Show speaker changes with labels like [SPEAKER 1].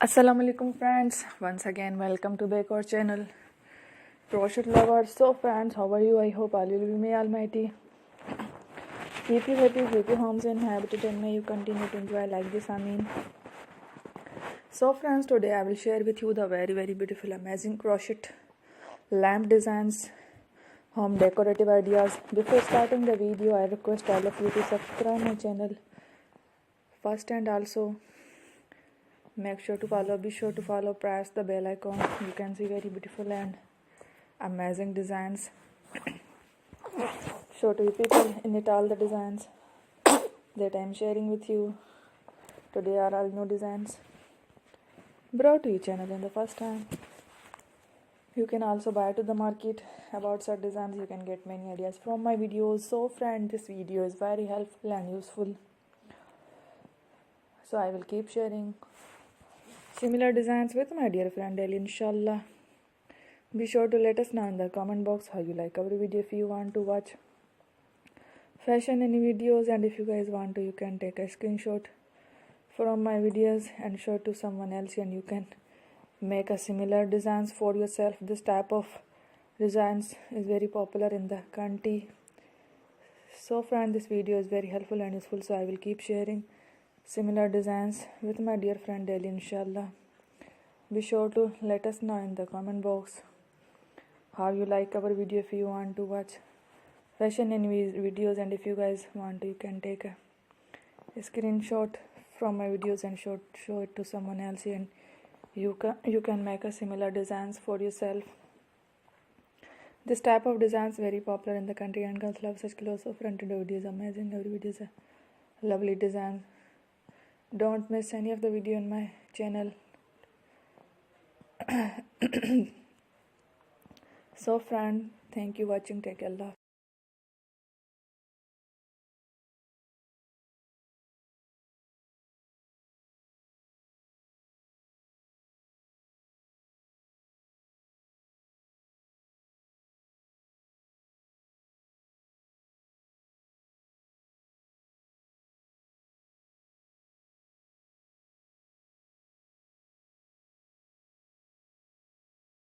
[SPEAKER 1] Assalamu alaikum friends, once again welcome to back our channel Crochet lovers. So friends, how are you? I hope all will be may almighty keep you happy, keep your homes inhabited, and may you continue to enjoy like this. Amin. So friends, today I will share with you the very beautiful amazing crochet lamp designs, home decorative ideas. Before starting the video, I request all of you to subscribe my channel first, and also be sure to follow, press the bell icon. You can see very beautiful and amazing designs. Show to you people in it all the designs that I am sharing with you. Today are all new designs brought to your channel in the first time. You can also buy to the market about such designs. You can get many ideas from my videos. So friend, this video is very helpful and useful. So I will keep sharing similar designs with my dear friend daily, inshallah. Be sure to let us know in the comment box how you like our video. If you want to watch fashion any videos, and if you guys want to, you can take a screenshot from my videos and show to someone else, and you can make a similar designs for yourself. This type of designs is very popular in the country. So friend, this video is very helpful and useful, so I will keep sharing similar designs with my dear friend daily, inshallah. Be sure to let us know in the comment box how you like our video. If you want to watch fashion in videos, and if you guys want to, you can take a screenshot from my videos and show it to someone else, and you can make a similar designs for yourself. This type of designs very popular in the country, and girls love such clothes. So friend, today video is amazing. Every video is a lovely design. Don't miss any of the video in my channel. So friend, thank you watching. Take care. Allah.